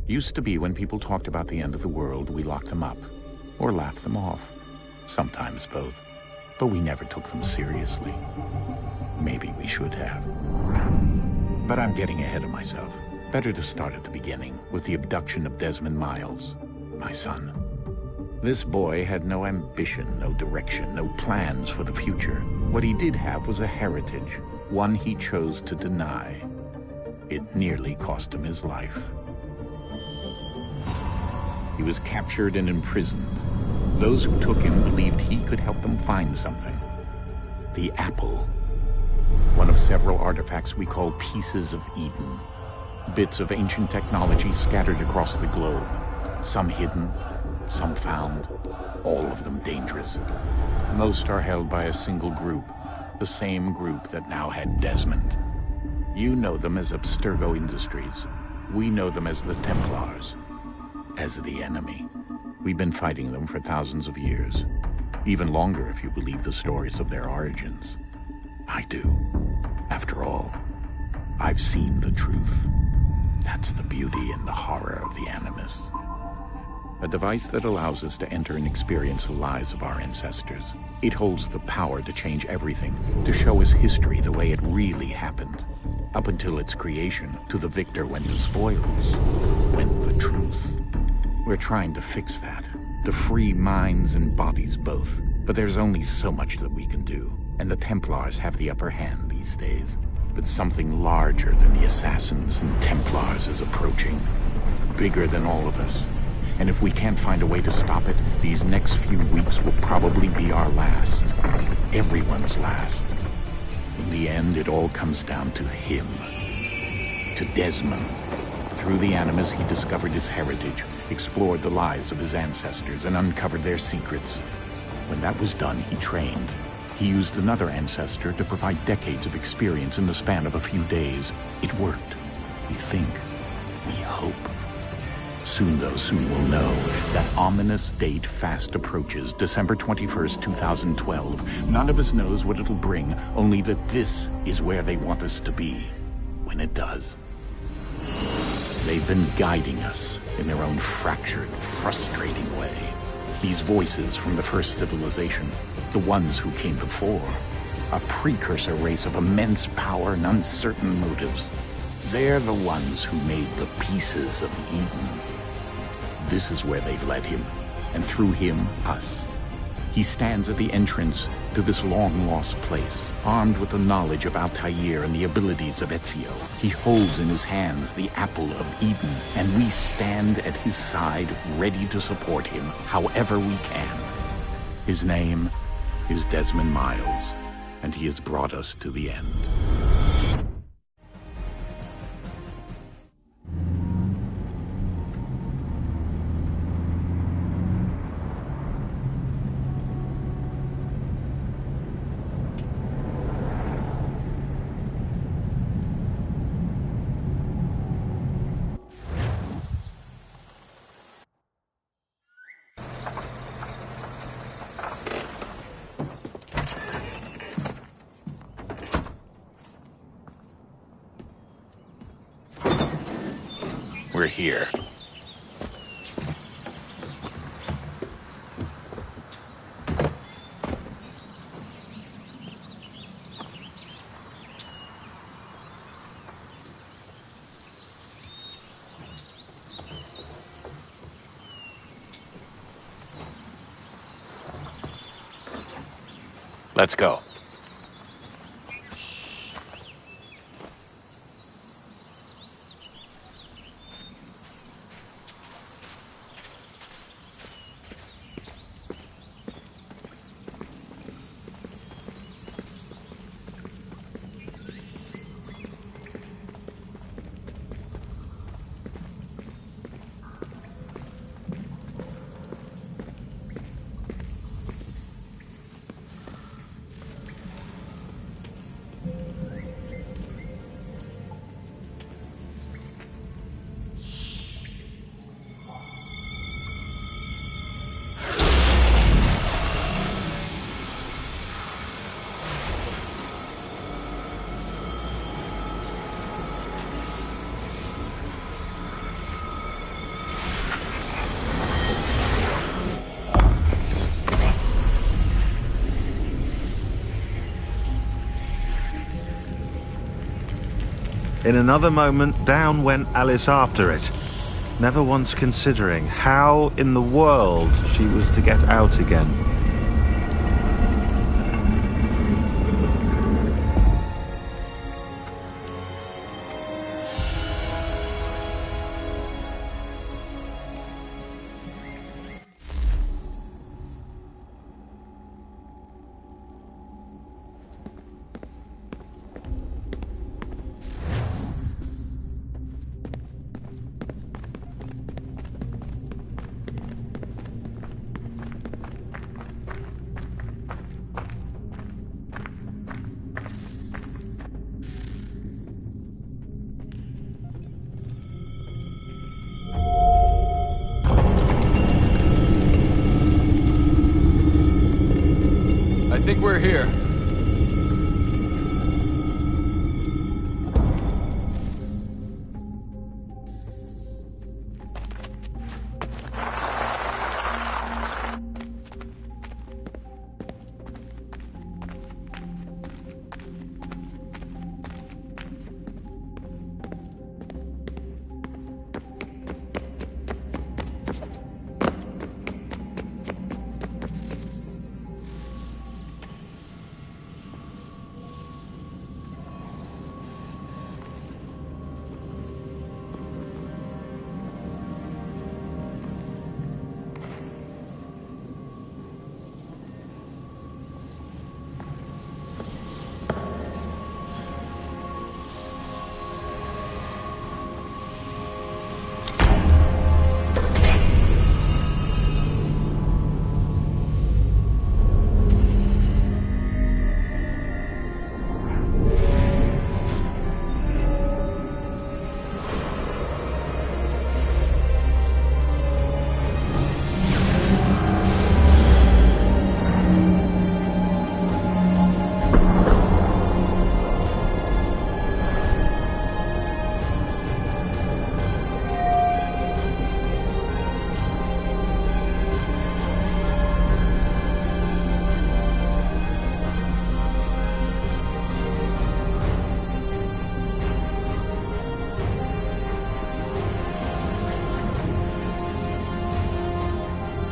Used to be when people talked about the end of the world, we locked them up, or laughed them off. Sometimes both. But we never took them seriously. Maybe we should have. But I'm getting ahead of myself. Better to start at the beginning, with the abduction of Desmond Miles, my son. This boy had no ambition, no direction, no plans for the future. What he did have was a heritage, one he chose to deny. It nearly cost him his life. He was captured and imprisoned. Those who took him believed he could help them find something. The apple. One of several artifacts we call pieces of Eden. Bits of ancient technology scattered across the globe. Some hidden, some found, all of them dangerous. Most are held by a single group, the same group that now had Desmond. You know them as Abstergo Industries. We know them as the Templars. As the enemy. We've been fighting them for thousands of years. Even longer if you believe the stories of their origins. I do. After all, I've seen the truth. That's the beauty and the horror of the Animus. A device that allows us to enter and experience the lives of our ancestors. It holds the power to change everything, to show us history the way it really happened. Up until its creation, to the victor went the spoils, went the truth. We're trying to fix that, to free minds and bodies both. But there's only so much that we can do, and the Templars have the upper hand these days. But something larger than the Assassins and Templars is approaching, bigger than all of us. And if we can't find a way to stop it, these next few weeks will probably be our last. Everyone's last. In the end, it all comes down to him. To Desmond. Through the Animus, he discovered his heritage, explored the lives of his ancestors, and uncovered their secrets. When that was done, he trained. He used another ancestor to provide decades of experience in the span of a few days. It worked. We think. We hope. Soon, though, soon we'll know. That ominous date fast approaches, December 21st, 2012. None of us knows what it'll bring, only that this is where they want us to be, when it does. They've been guiding us in their own fractured, frustrating way. These voices from the first civilization, the ones who came before, a precursor race of immense power and uncertain motives. They're the ones who made the pieces of Eden. This is where they've led him, and through him, us. He stands at the entrance, to this long-lost place, armed with the knowledge of Altair and the abilities of Ezio. He holds in his hands the Apple of Eden, and we stand at his side, ready to support him however we can. His name is Desmond Miles, and he has brought us to the end. We're here. Let's go. In another moment, down went Alice after it, never once considering how in the world she was to get out again. I think we're here.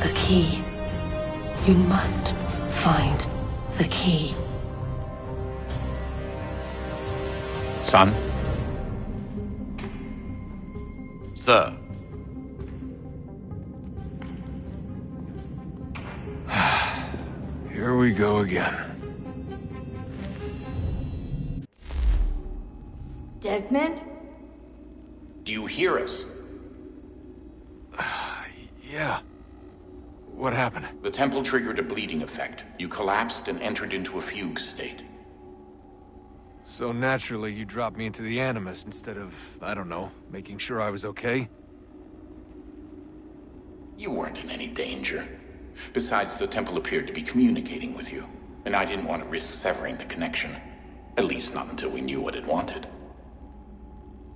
The key. You must find the key. Son? Sir. Here we go again. Desmond? Do you hear us? Yeah. What happened? The temple triggered a bleeding effect. You collapsed and entered into a fugue state. So naturally, you dropped me into the Animus instead of, I don't know, making sure I was okay? You weren't in any danger. Besides, the temple appeared to be communicating with you, and I didn't want to risk severing the connection. At least not until we knew what it wanted.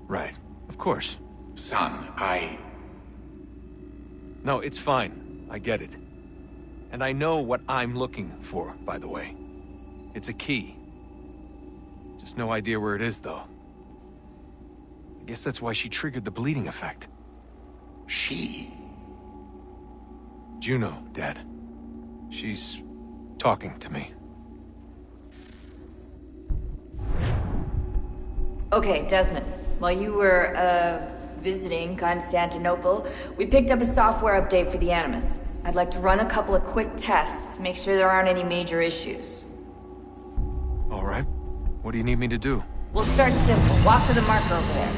Right. Of course. Son, No, it's fine. I get it. And I know what I'm looking for, by the way. It's a key. Just no idea where it is, though. I guess that's why she triggered the bleeding effect. She? Juno, Dad. She's talking to me. Okay, Desmond. While you were, visiting Constantinople, we picked up a software update for the Animus. I'd like to run a couple of quick tests, make sure there aren't any major issues. All right. What do you need me to do? We'll start simple. Walk to the marker over there.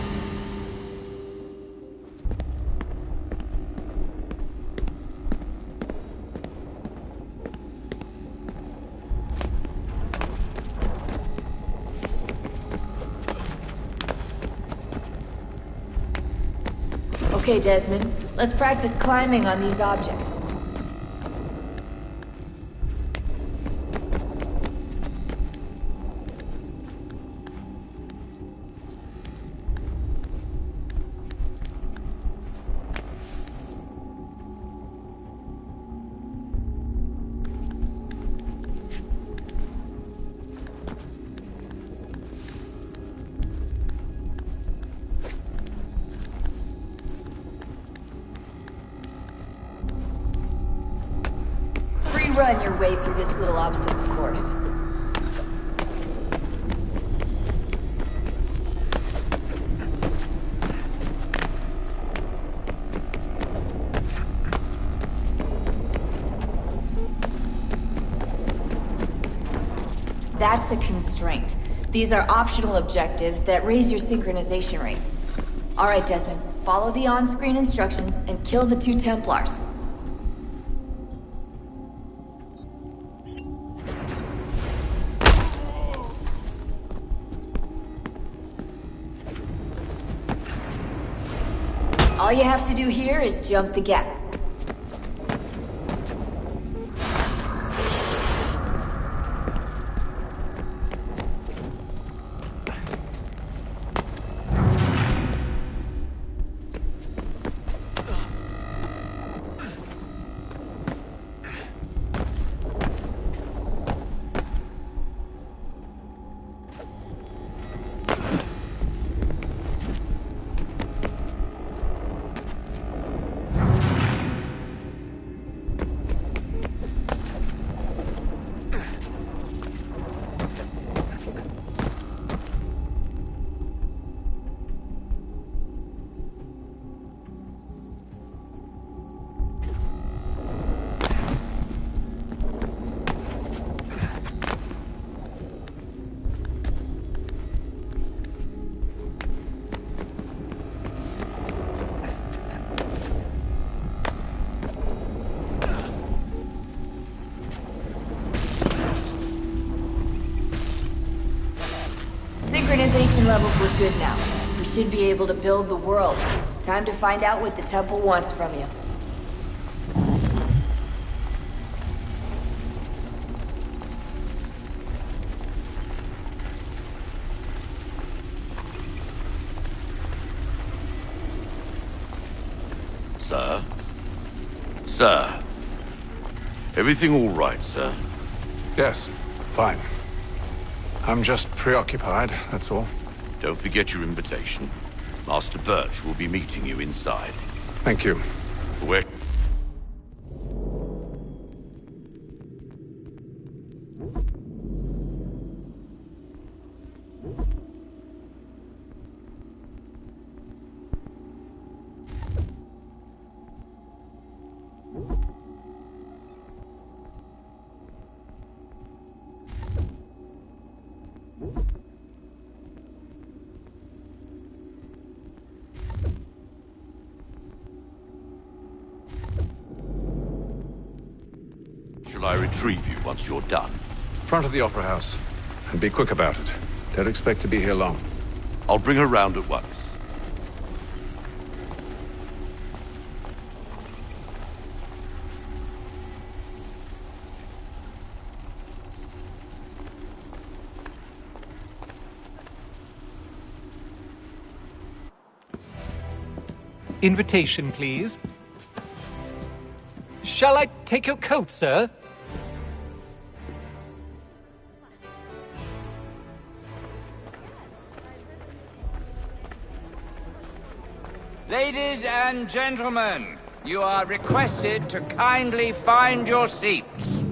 Okay, Desmond. Let's practice climbing on these objects. Run your way through this little obstacle course. That's a constraint. These are optional objectives that raise your synchronization rate. All right, Desmond, follow the on-screen instructions and kill the 2 Templars. All you have to do here is jump the gap. Synchronization levels look good now. We should be able to build the world. Time to find out what the temple wants from you. Sir? Sir? Everything all right, sir? Yes, fine. I'm just preoccupied, that's all. Don't forget your invitation. Master Birch will be meeting you inside. Thank you. Where... I retrieve you once you're done? Front of the Opera House. And be quick about it. Don't expect to be here long. I'll bring her round at once. Invitation, please. Shall I take your coat, sir? Ladies and gentlemen, you are requested to kindly find your seats.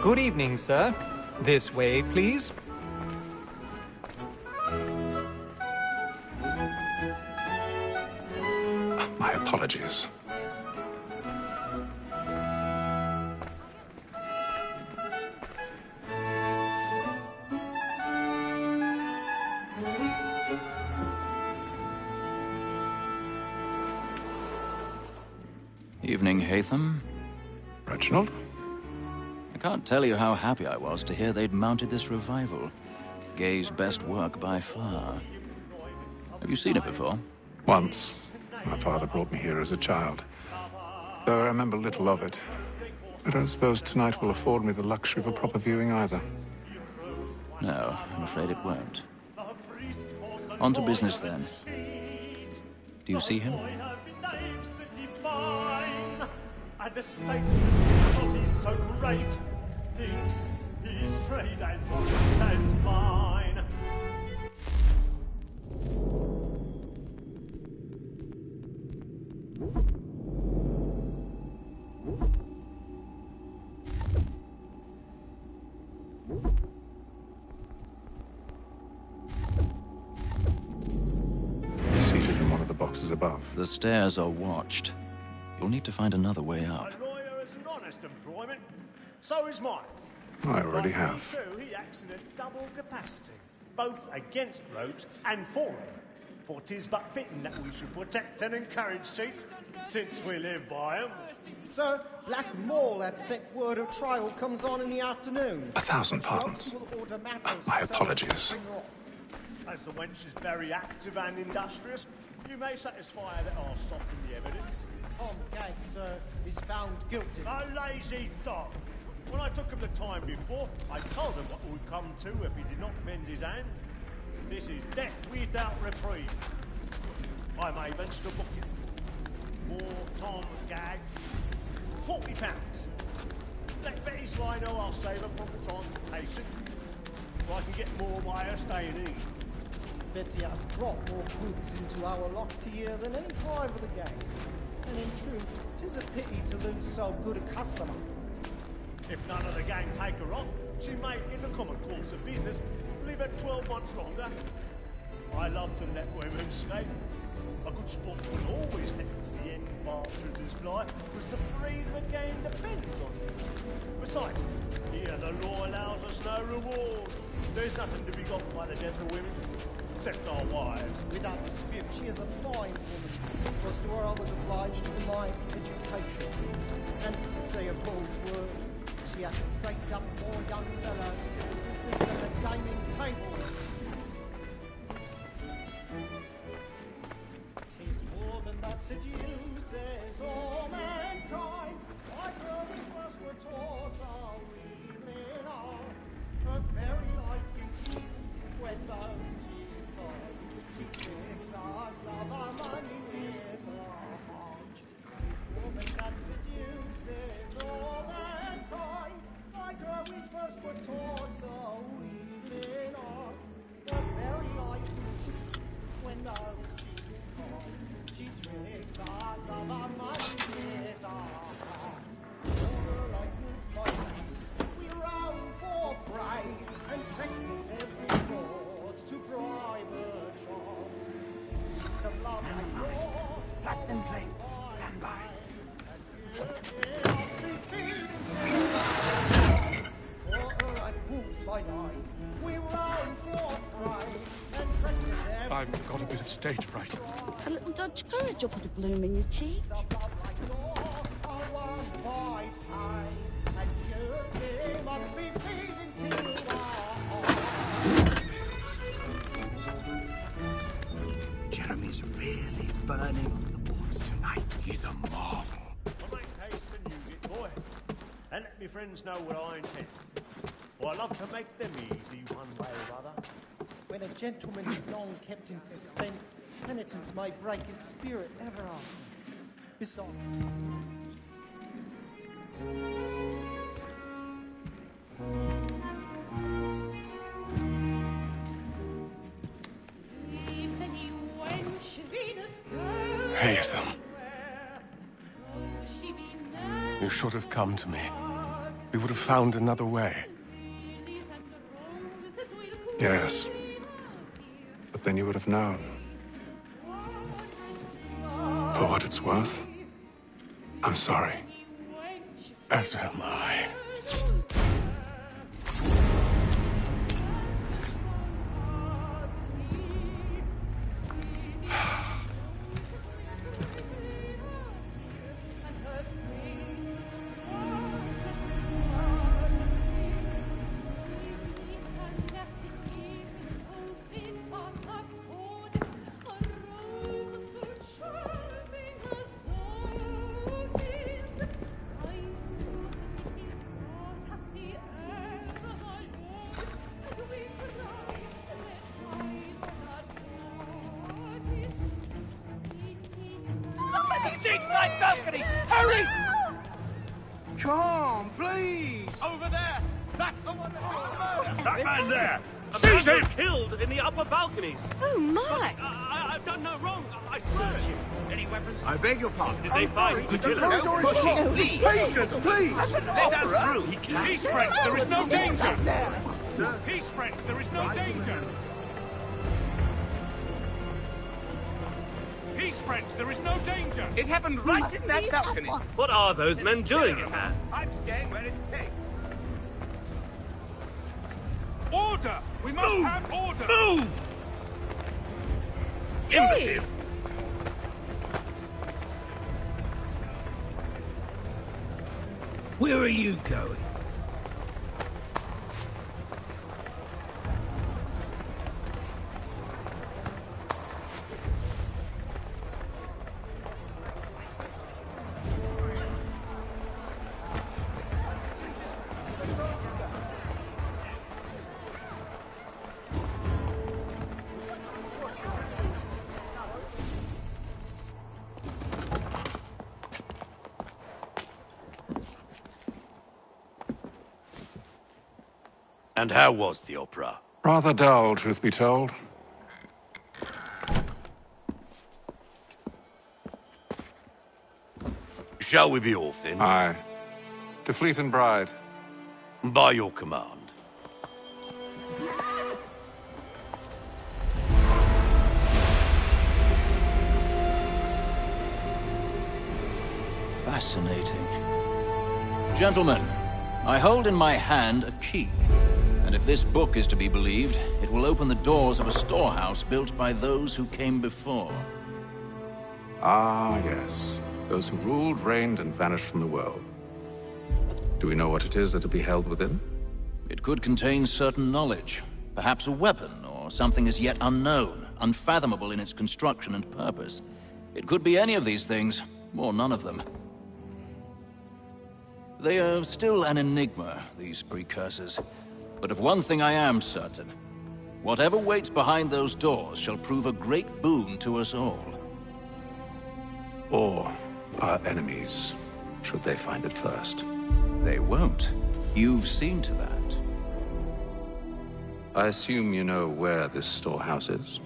Good evening, sir. This way, please. My apologies. Evening, Hatham. Reginald? I can't tell you how happy I was to hear they'd mounted this revival. Gay's best work by far. Have you seen it before? Once. My father brought me here as a child. Though I remember little of it. I don't suppose tonight will afford me the luxury of a proper viewing either. No, I'm afraid it won't. On to business, then. Do you see him? And the states, because he's so great, thinks his trade as good as mine. Seated in one of the boxes above. The stairs are watched. You'll need to find another way up. A lawyer is an honest employment, so is mine. I already have. So he acts in a double capacity, both against roads and for them. For 'tis but fitting that we should protect and encourage cheats, since we live by them. Sir, Black Mall had set word of trial comes on in the afternoon. 1,000 pardons. My apologies. As the wench is very active and industrious, you may satisfy her that I'll soften the evidence. Tom Gag, sir, is found guilty. A lazy dog! When I took him the time before, I told him what would come to if he did not mend his hand. This is death without reprieve. I may venture to book it. For Tom Gag, £40. Let Betty Sly know I'll save her from the transportation, so I can get more by her staying in. Betty has brought more goods into our locked here than any five of the gang. And in truth, 'tis a pity to lose so good a customer. If none of the gang take her off, she may, in the common course of business, leave her 12 months longer. I love to let women escape. A good sportsman always lets the end bastard his fly, because the breed of the game depends on it. Besides, here the law allows us no reward. There's nothing to be got by the death of women, except our wives. Without dispute, she is a fine woman. It was to her I was obliged to my education. And to say a bold word, she hath trained up more young fellows to the business of the gaming table. 'Tis woman that seduces all mankind. Like her we first were taught our reeling arts. Her very eyes can cheat when those cheats find. She tricks us of our money with her heart. Woman that seduces all mankind. Like her we first were taught the reeling arts. Her very eyes can cheat when those cheats find. She tricks us of our money with her heart. Over like wolves by night, we roam for prey and practice every fraud to bribe her charms. Some love like yours, black and plain, stand by. For her like wolves by night, we roam for prey and practice every I've got a bit of stage fright. A little Dutch courage will put a bloom in your cheek. Jeremy's really burning on the boards tonight. He's a marvel. I make haste and use it, boy. And let me friends know what I intend. For I love to make them easy one way or other. When a gentleman is long kept in suspense, penitence may break his spirit ever after. Besides... Haytham. You should have come to me. We would have found another way. Yes. But then you would have known. For what it's worth, I'm sorry. As am I. Side balcony! Hurry! Come, please! Over there! That's the one that... That man there! Seize him! Killed in the upper balconies. Oh my! I've done no wrong. I swear. Any weapons? I beg your pardon. Did they find the killer? No pushing, please! Patience, please! Let us through! Peace, friends, there is no danger! Peace, friends, there is no danger! Peace, friends, there is no danger! It happened right in that balcony. What are those men doing in there? I'm staying where it's safe. Order! We must have order! Move! Imbecile! Where are you going? And how was the opera? Rather dull, truth be told. Shall we be off then? Aye. To Fleet and Bride. By your command. Fascinating. Gentlemen, I hold in my hand a key. And if this book is to be believed, it will open the doors of a storehouse built by those who came before. Ah, yes. Those who ruled, reigned, and vanished from the world. Do we know what it is that will be held within? It could contain certain knowledge. Perhaps a weapon, or something as yet unknown, unfathomable in its construction and purpose. It could be any of these things, or none of them. They are still an enigma, these precursors. But of one thing I am certain. Whatever waits behind those doors shall prove a great boon to us all. Or our enemies, should they find it first. They won't. You've seen to that. I assume you know where this storehouse is?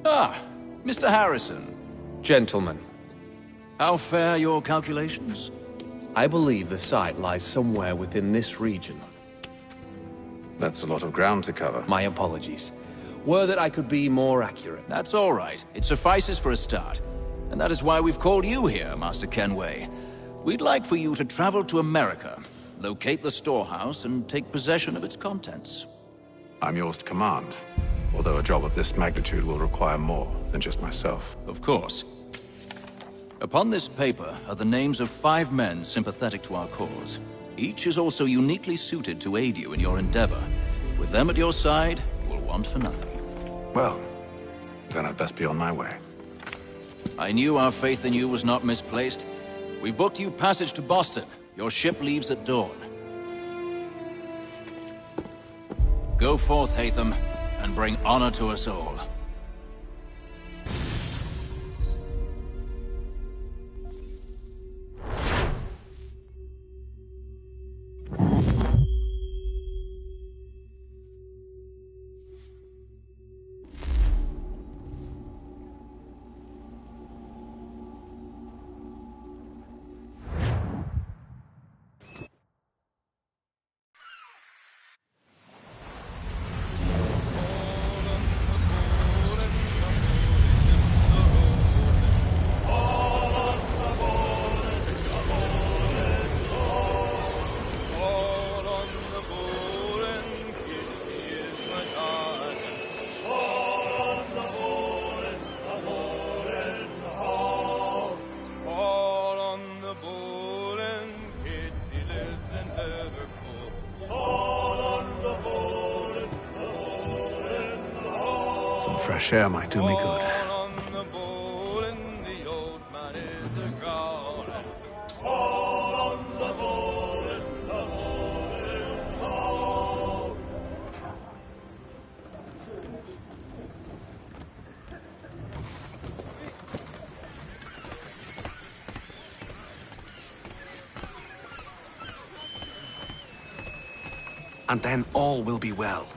Ah, Mr. Harrison. Gentlemen. How fare your calculations? I believe the site lies somewhere within this region. That's a lot of ground to cover. My apologies. Were that I could be more accurate. That's all right. It suffices for a start. And that is why we've called you here, Master Kenway. We'd like for you to travel to America, locate the storehouse, and take possession of its contents. I'm yours to command. Although a job of this magnitude will require more than just myself. Of course. Upon this paper are the names of 5 men sympathetic to our cause. Each is also uniquely suited to aid you in your endeavor. With them at your side, you will want for nothing. Well, then I'd best be on my way. I knew our faith in you was not misplaced. We've booked you passage to Boston. Your ship leaves at dawn. Go forth, Hatham, and bring honor to us all. Some fresh air might do me good. And then all will be well.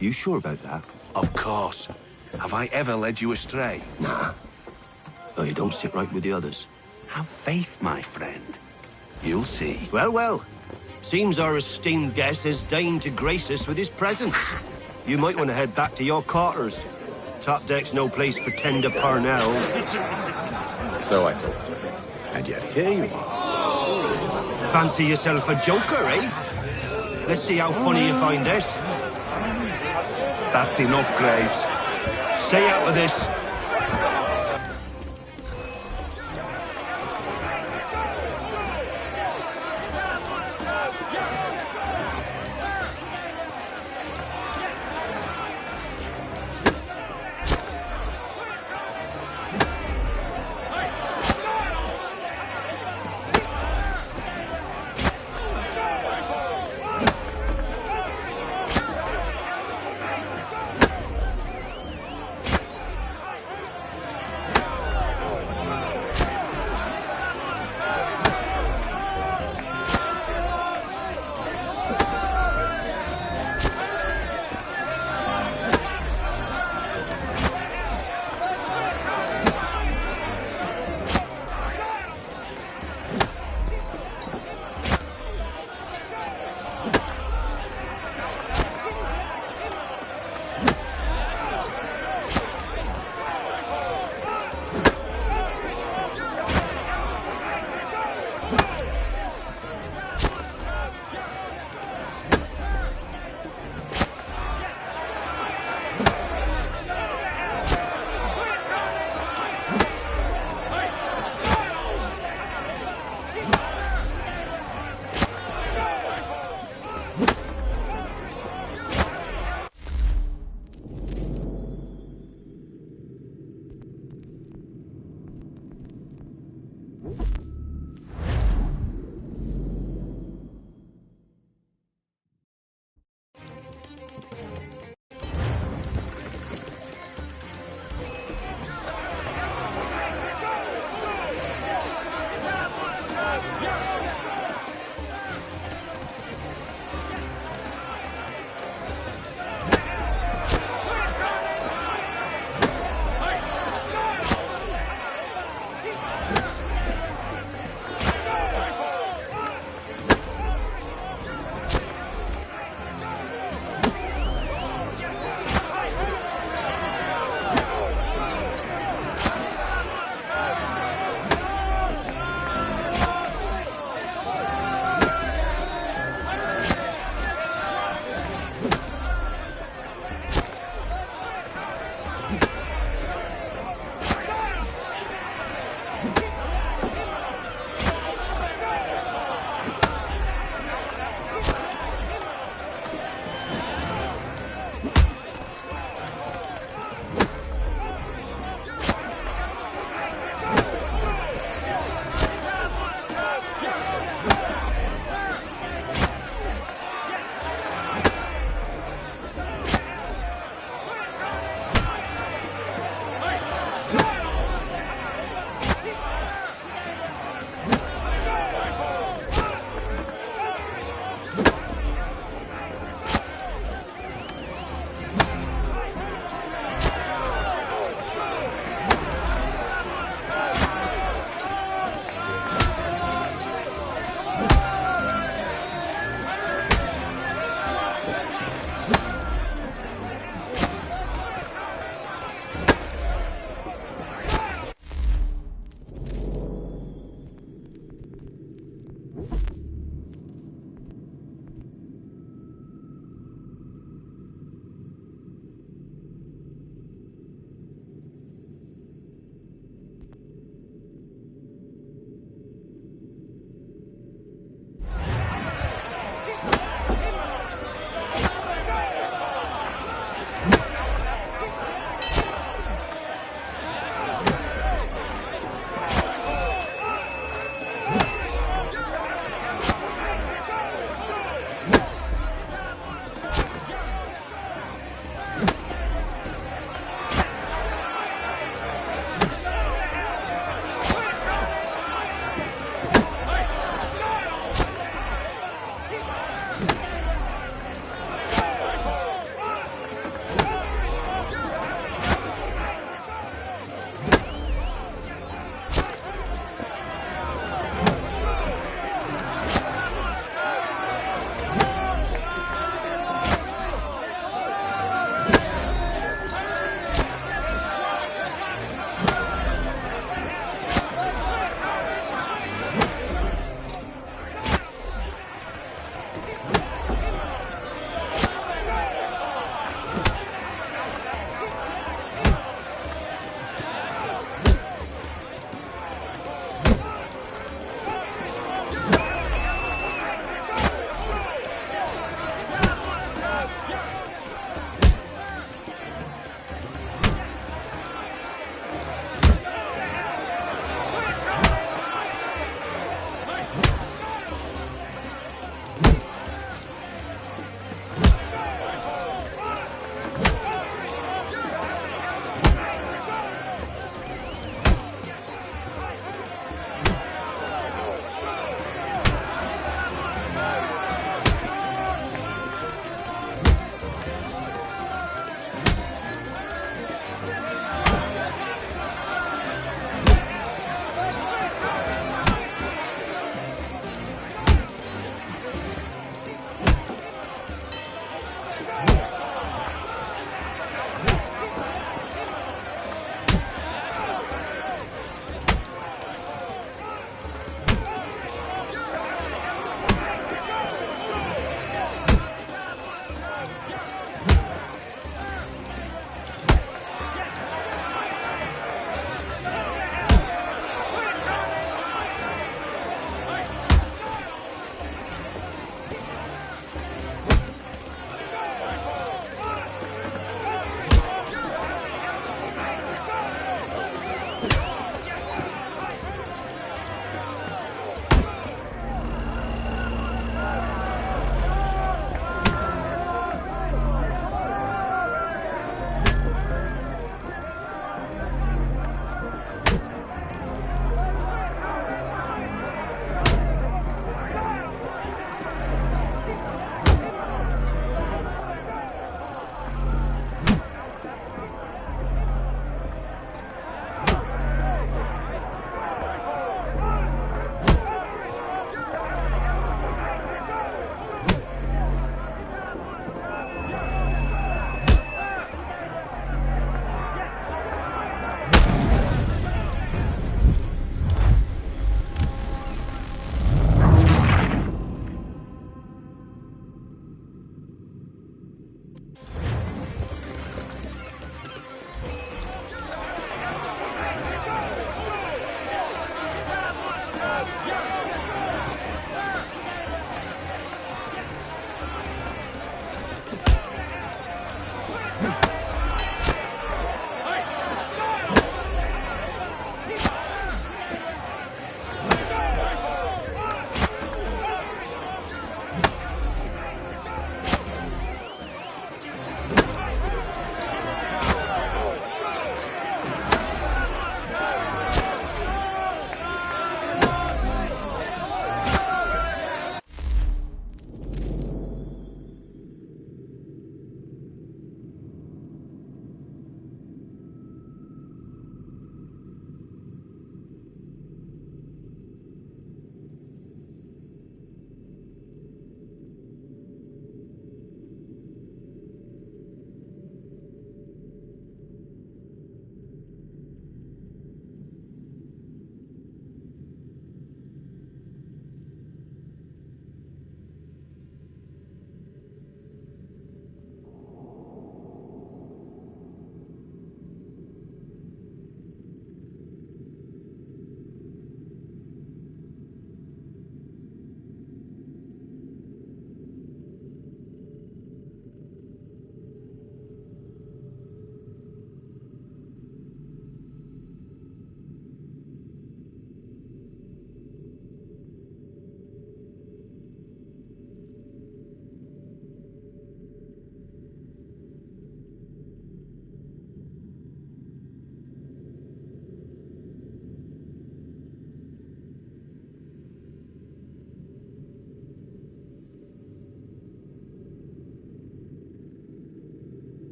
You sure about that? Of course. Have I ever led you astray? Nah. Oh, you don't sit right with the others. Have faith, my friend. You'll see. Well, well. Seems our esteemed guest has deigned to grace us with his presence. You might want to head back to your quarters. Top deck's no place for tender parnells. So I thought. And yet here you are. Fancy yourself a joker, eh? Let's see how funny you find this. That's enough, Graves. Stay out of this.